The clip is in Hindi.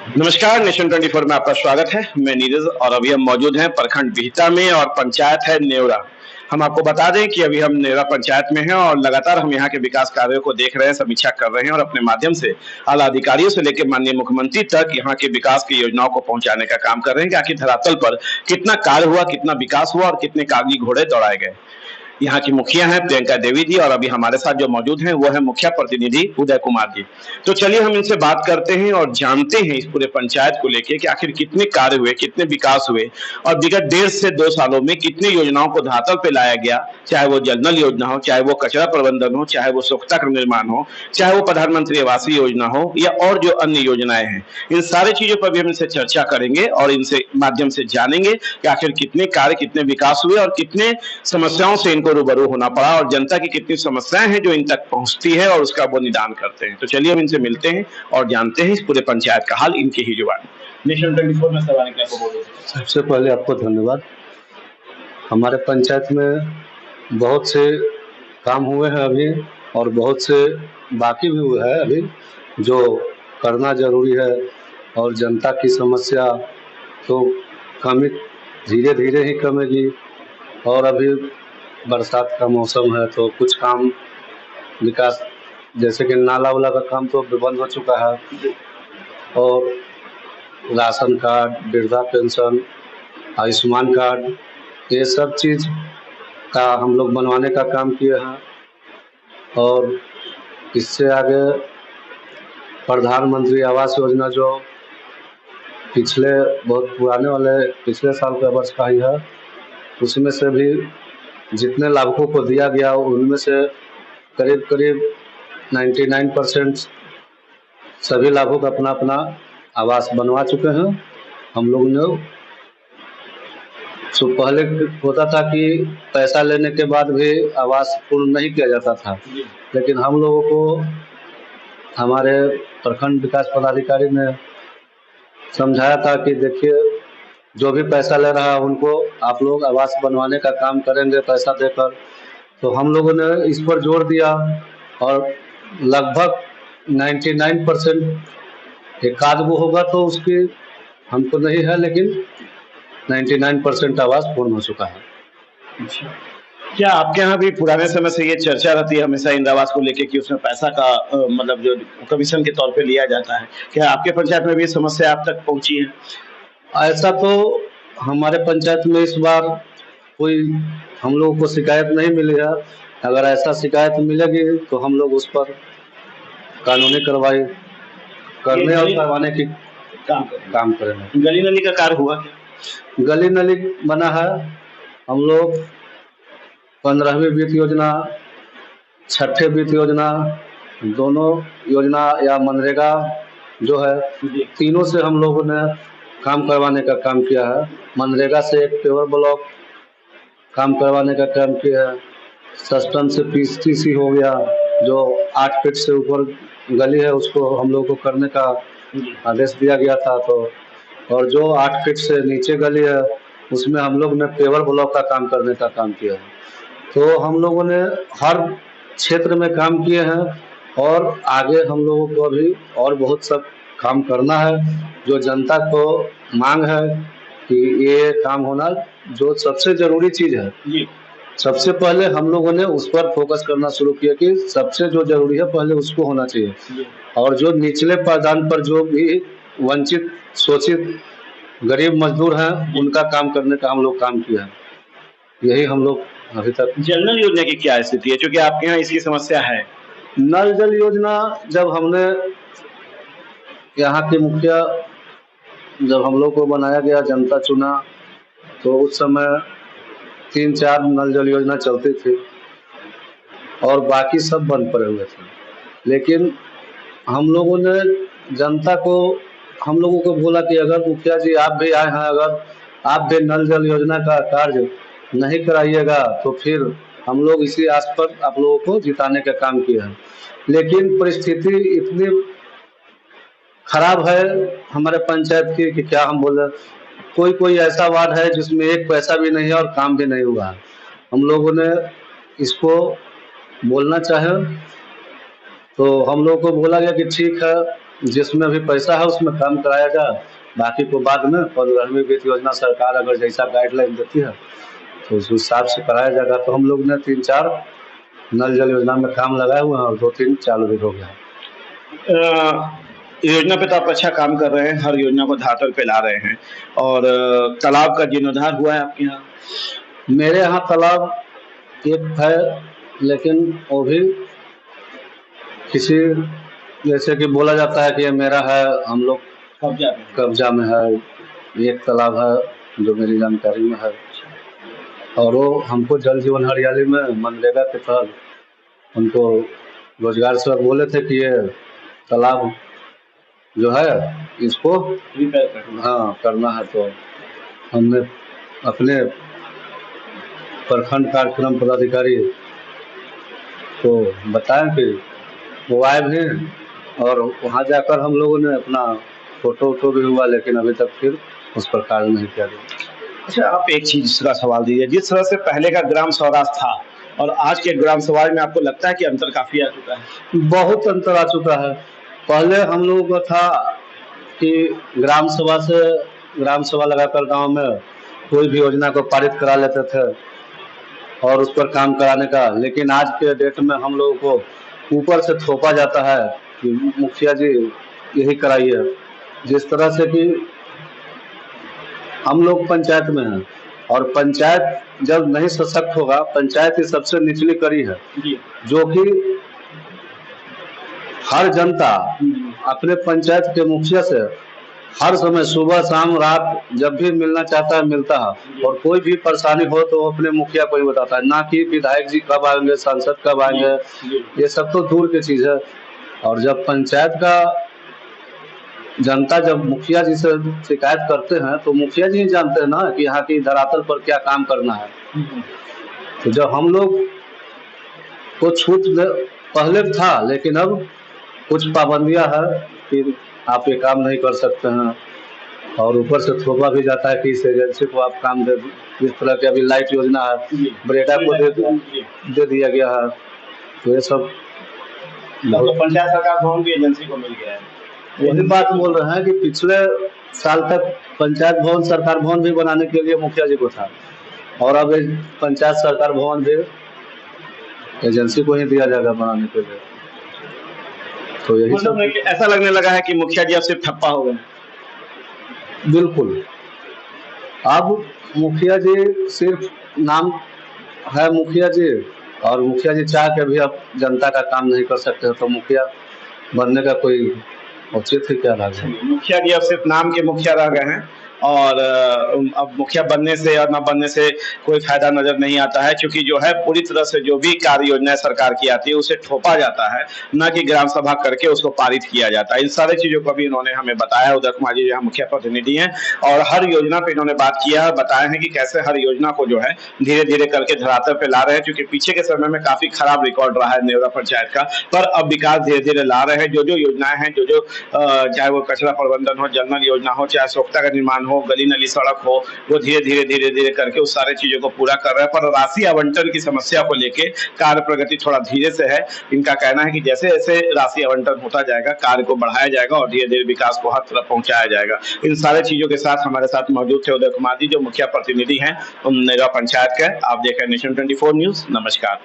नमस्कार, नेशन 24 में आपका स्वागत है। मैं नीरज और अभी हम मौजूद हैं प्रखंड बिहटा में और पंचायत है नेवरा। हम आपको बता दें कि अभी हम नेवरा पंचायत में हैं और लगातार हम यहाँ के विकास कार्यों को देख रहे हैं, समीक्षा कर रहे हैं और अपने माध्यम से आला अधिकारियों से लेकर माननीय मुख्यमंत्री तक यहाँ के विकास की योजनाओं को पहुंचाने का काम कर रहे हैं कि आखिर धरातल पर कितना कार्य हुआ, कितना विकास हुआ और कितने कागजी घोड़े दौड़ाए गए। यहाँ की मुखिया हैं प्रियंका देवी जी और अभी हमारे साथ जो मौजूद हैं वो है मुखिया प्रतिनिधि उदय कुमार जी। तो चलिए हम इनसे बात करते हैं और जानते हैं इस पूरे पंचायत को लेके कि आखिर कितने कार्य हुए, कितने विकास हुए और विगत 1.5 से 2 सालों में कितनी योजनाओं को धरातल पे लाया गया, चाहे वो जल नल योजना हो, चाहे वो कचरा प्रबंधन हो, चाहे वो स्वच्छता का निर्माण हो, चाहे वो प्रधानमंत्री आवासीय योजना हो या और जो अन्य योजनाएं हैं। इन सारी चीजों पर भी हम इनसे चर्चा करेंगे और इनसे माध्यम से जानेंगे कि आखिर कितने कार्य, कितने विकास हुए और कितने समस्याओं से इनको रूबरू होना पड़ा और जनता की कितनी समस्याएं हैं जो इन तक पहुंचती है और उसका वो निदान करते हैं। तो चलिए हम इनसे मिलते हैं और जानते हैं इस पूरे पंचायत का हाल इनकी ही जुबान। नेशन 24 में सवाल क्या आपको बोलूं। सबसे पहले आपको धन्यवाद। हमारे पंचायत में बहुत से काम हुए हैं अभी और बहुत से बाकी भी हुए हैं अभी, जो करना जरूरी है। और जनता की समस्या तो कमी धीरे धीरे ही कमेगी। और अभी बरसात का मौसम है तो कुछ काम विकास, जैसे कि नाला वाला का काम तो बंद हो चुका है। और राशन कार्ड, वृद्धा पेंशन, आयुष्मान कार्ड, ये सब चीज़ का हम लोग बनवाने का काम किए हैं। और इससे आगे प्रधानमंत्री आवास योजना जो पिछले बहुत पुराने वाले पिछले साल के वर्ष का ही है, उसमें से भी जितने लाभुकों को दिया गया उनमें से करीब करीब 99% सभी लाभुक अपना अपना आवास बनवा चुके हैं। हम लोग ने तो पहले होता था कि पैसा लेने के बाद भी आवास पूर्ण नहीं किया जाता था, लेकिन हम लोगों को हमारे प्रखंड विकास पदाधिकारी ने समझाया था कि देखिए, जो भी पैसा ले रहा है उनको आप लोग आवास बनवाने का काम करेंगे पैसा देकर। तो हम लोगों ने इस पर जोर दिया और लगभग 99% एक आध वो होगा तो उसकी हमको नहीं है, लेकिन 99% आवास पूर्ण हो चुका है। अच्छा, क्या आपके यहाँ भी पुराने समय से ये चर्चा रहती है हमेशा इंदिरा आवास को लेके कि उसमें पैसा का मतलब जो कमीशन के तौर पे लिया जाता है, क्या आपके पंचायत में भी ये समस्या आप तक पहुंची है? ऐसा तो हमारे पंचायत में इस बार कोई हम लोगों को शिकायत नहीं मिली है। अगर ऐसा शिकायत मिलेगी तो हम लोग उस पर कानूनी कार्रवाई करने और करवाने की काम करेंगे। गली नली का कार्य हुआ क्या? गली नली बना है। हम लोग 15वीं वित्त योजना, 6ठे वित्त योजना, दोनों योजना या मनरेगा जो है, तीनों से हम लोगों ने काम करवाने का काम किया है। मनरेगा से एक पेवर ब्लॉक काम करवाने का काम किया है। सस्टन से पीसीसी हो गया, जो 8 फीट से ऊपर गली है उसको हम लोग को करने का आदेश दिया गया था। तो और जो 8 फीट से नीचे गली है उसमें हम लोग ने पेवर ब्लॉक का काम करने का काम किया है। तो हम लोगों ने हर क्षेत्र में काम किए हैं और आगे हम लोगों को अभी और बहुत सब काम करना है। जो जनता को मांग है कि ये काम होना जो सबसे जरूरी चीज़ है, सबसे पहले हम लोगों ने उस पर फोकस करना शुरू किया कि सबसे जो जरूरी है पहले उसको होना चाहिए। और जो निचले पायदान पर जो भी वंचित, शोषित, गरीब मजदूर हैं उनका काम करने का हम लोग काम किया है। यही हम लोग अभी तक। जल नल योजना की क्या स्थिति है, क्योंकि आपके यहाँ इसकी समस्या है? नल जल योजना जब हमने यहाँ के मुखिया जब हम लोग को बनाया गया, जनता चुना, तो उस समय 3-4 नल जल योजना चलती थी और बाकी सब बंद पड़े हुए थे। लेकिन हम लोगों ने जनता को, हम लोगों को बोला कि अगर मुखिया जी आप भी आए हैं, अगर आप भी नल जल योजना का कार्य नहीं कराइएगा तो फिर हम लोग इसी आस पर आप लोगों को जिताने का काम किया है। लेकिन परिस्थिति इतनी खराब है हमारे पंचायत की कि क्या हम बोले। कोई ऐसा वार्ड है जिसमें एक पैसा भी नहीं है और काम भी नहीं हुआ है। हम लोगों ने इसको बोलना चाहे तो हम लोगों को बोला गया कि ठीक है, जिसमें भी पैसा है उसमें काम कराया जाए, बाकी को बाद में 15वीं वित्त योजना सरकार अगर जैसा गाइडलाइन देती है तो उस हिसाब से कराया जाएगा। तो हम लोग ने 3-4 नल जल योजना में काम लगाए हुए हैं और 2-3 चालू भी हो गया है। योजना पे तो आप अच्छा काम कर रहे हैं, हर योजना को धरातल पे ला रहे हैं। और तालाब का जीर्णोद्धार हुआ है आपके यहाँ? मेरे यहाँ तालाब एक है, लेकिन वो भी किसी जैसे कि बोला जाता है कि ये मेरा है, हम लोग कब्जा में है। एक तालाब है जो मेरी जानकारी में है, और वो हमको जल जीवन हरियाली में मनरेगा के तहत उनको रोजगार सेवक बोले थे कि ये तालाब जो है इसको करना है। तो हमने अपने प्रखंड कार्यक्रम पदाधिकारी को बताया कि वो आए भी, और वहाँ जाकर हम लोगों ने अपना फोटो भी हुआ, लेकिन अभी तक फिर उस पर कार्य नहीं किया गया। अच्छा, आप एक चीज का सवाल दीजिए, जिस तरह से पहले का ग्राम स्वराज था और आज के ग्राम स्वराज में आपको लगता है कि अंतर काफी आ चुका है? बहुत अंतर आ चुका है। पहले हम लोगों को था कि ग्राम सभा लगाकर गांव में कोई भी योजना को पारित करा लेते थे और उस पर काम कराने का, लेकिन आज के डेट में हम लोगों को ऊपर से थोपा जाता है कि मुखिया जी यही कराइए। जिस तरह से कि हम लोग पंचायत में हैं और पंचायत जब नहीं सशक्त होगा, पंचायत ही सबसे निचली कड़ी है जो कि हर जनता अपने पंचायत के मुखिया से हर समय सुबह शाम रात जब भी मिलना चाहता है मिलता है, और कोई भी परेशानी हो तो अपने मुखिया को ही बताता है, ना कि विधायक जी कब आएंगे, सांसद कब आएंगे, ये सब तो दूर की चीज है। और जब पंचायत का जनता जब मुखिया जी से शिकायत करते हैं तो मुखिया जी ही जानते हैं ना कि यहाँ की धरातल पर क्या काम करना है। तो जब हम लोग को छूट पहले था, लेकिन अब कुछ पाबंदियां है कि आप ये काम नहीं कर सकते हैं, और ऊपर से थोपा भी जाता है कि इस एजेंसी को आप काम दे। जिस तरह की अभी लाइट योजना है, ब्रेडा को दे दिया गया है। तो ये सब तो पंचायत सरकार भवन भी एजेंसी को मिल गया है। वही बात बोल रहे हैं कि पिछले साल तक पंचायत भवन सरकार भवन भी बनाने के लिए मुखिया जी को था, और अब पंचायत सरकार भवन भी एजेंसी को ही दिया जाएगा बनाने के लिए। तो यही सब ऐसा लगने लगा है कि मुखिया जी अब सिर्फ ठप्पा हो गए। बिल्कुल, अब मुखिया जी सिर्फ नाम है मुखिया जी, और मुखिया जी चाह के भी अब जनता का काम नहीं कर सकते, तो मुखिया बनने का कोई औचित्य ही क्या रह गया। मुखिया जी अब सिर्फ नाम के मुखिया रह गए हैं, और अब मुखिया बनने से और न बनने से कोई फायदा नजर नहीं आता है, क्योंकि जो है पूरी तरह से जो भी कार्य योजनाएं सरकार की आती है उसे थोपा जाता है, न कि ग्राम सभा करके उसको पारित किया जाता है। इन सारी चीजों को भी इन्होंने हमें बताया। उदय कुमार जी यहाँ मुखिया प्रतिनिधि हैं और हर योजना पे इन्होंने बात किया है, बताया है कि कैसे हर योजना को जो है धीरे धीरे करके धरातल पे ला रहे हैं, क्योंकि पीछे के समय में काफी खराब रिकॉर्ड रहा है नेवरा पंचायत का, पर अब विकास धीरे धीरे ला रहे हैं। जो जो योजनाएं हैं, जो चाहे वो कचरा प्रबंधन हो, जल नल योजना हो, चाहे सोख्ता का निर्माण हो, गली नली सड़क हो, वो धीरे धीरे करके उस सारे चीजों को पूरा कर रहे हैं। पर राशि आवंटन की समस्या को लेके कार्य प्रगति थोड़ा धीरे से है। इनका कहना है कि जैसे जैसे राशि आवंटन होता जाएगा, कार्य को बढ़ाया जाएगा और धीरे धीरे विकास को हर तरफ पहुंचाया जाएगा। इन सारे चीजों के साथ हमारे साथ मौजूद थे उदय कुमार जी, जो मुखिया प्रतिनिधि हैं नेवरा पंचायत के। आप देख रहे हैं नेशन 24 न्यूज। नमस्कार।